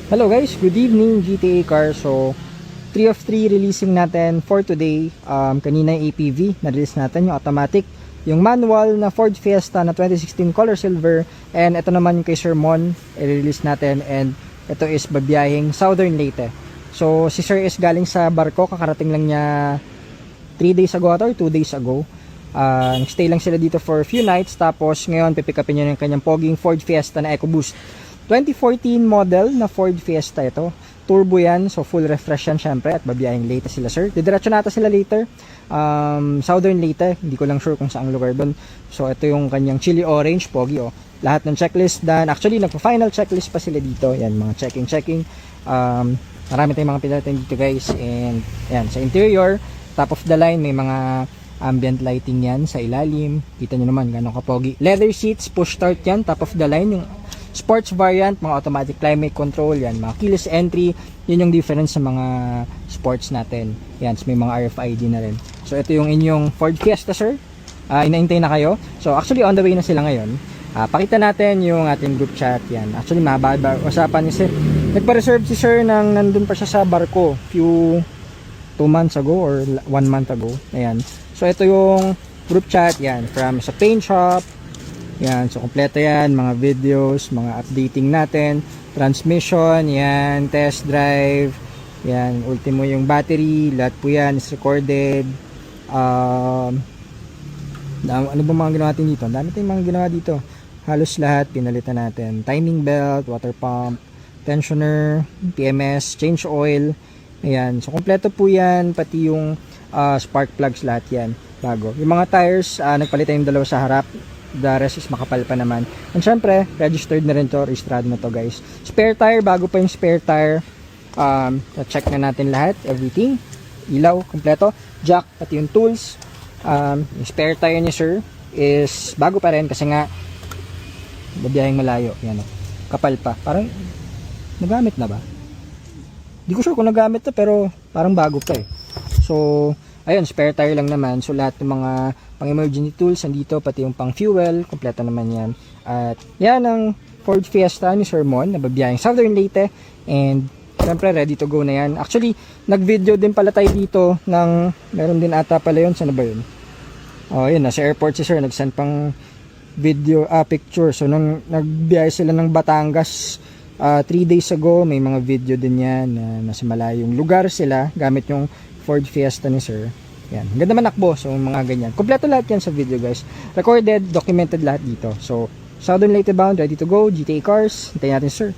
Hello guys, good evening GTA Car. So 3 of 3 releasing natin for today. Kanina yung APV na release natin, yung automatic, yung manual na Ford Fiesta na 2016 color silver, and ito naman yung kay Sir Mon i-release natin, and ito is babiyahing Southern Leyte. So si Sir is galing sa barko, kakarating lang niya 3 days ago or 2 days ago. Nag-stay lang sila dito for a few nights, tapos ngayon pipick upin niya yung kanyang poging Ford Fiesta na EcoBoost. 2014 model na Ford Fiesta ito. Turbo yan, so full refresh yan syempre, at babiyahing Leyte sila sir. Didiretso nata sila later. Southern Leyte, hindi ko lang sure kung saang lugar doon. So ito yung kanyang chili orange, pogi oh. Lahat ng checklist done. Actually, nagpa-final checklist pa sila dito. Yan, mga checking. Marami tayong mga pinalitan dito guys. And yan, sa interior, top of the line, may mga ambient lighting yan sa ilalim. Kita nyo naman, gano'ng kapogi. Leather seats, push start yan, top of the line. Yung sports variant, mga automatic climate control, yan, mga keyless entry, yun yung difference sa mga sports natin. Yan, so may mga RFID na rin. So ito yung inyong Ford Fiesta sir. Inaintay na kayo. So actually on the way na sila ngayon. Pakita natin yung ating group chat, yan. Actually mababa usapan ni sir. Nagpa-reserve si sir nang nandun pa siya sa barko few 2 months ago or 1 month ago. Ayan. So ito yung group chat, yan, from sa paint shop. Yan, so kompleto yan, mga videos, mga updating natin, transmission, yan, test drive, yan, ultimo yung battery, lahat po yan is recorded. Ano ba mga ginawa natin dito? Ang dami tayong mga ginawa dito. Halos lahat, pinalitan natin. Timing belt, water pump, tensioner, PMS, change oil. Ayan, so kompleto po yan, pati yung spark plugs, lahat yan, bago. Yung mga tires, nagpalitan yung dalawa sa harap. The rest is makapal pa naman. And syempre, registered na rin to, registrado na to guys. Spare tire, bago pa yung spare tire. Check na natin lahat, everything. Ilaw, kompleto. Jack, pati yung tools. Yung spare tire niya sir is bago pa rin kasi nga babiyahing malayo. Yan o, kapal pa. Parang, nagamit na ba? Hindi ko sure kung nagamit to, pero parang bago pa eh. So, ayun, spare tire lang naman. So, lahat ng mga pang-emergency tools nandito, pati yung pang-fuel, kompleto naman yan. At yan ang Ford Fiesta ni Sir Mon, nababiyahing Southern Leyte. And, syempre, ready to go na yan. Actually, nag-video din pala tayo dito ng, meron din ata pala yun. Saan ba yun? Oh, yun, nasa airport si Sir, nag-send pang video, picture. So, nung nagbiyahe sila ng Batangas 3 days ago, may mga video din yan na nasa malayong lugar sila, gamit yung Ford Fiesta ni Sir. Yan. Ganda man akbo. So, mga ganyan. Kompleto lahat yan sa video, guys. Recorded, documented lahat dito. So, Southern Leyte bound, ready to go. GTA Cars. Hintayin natin, Sir.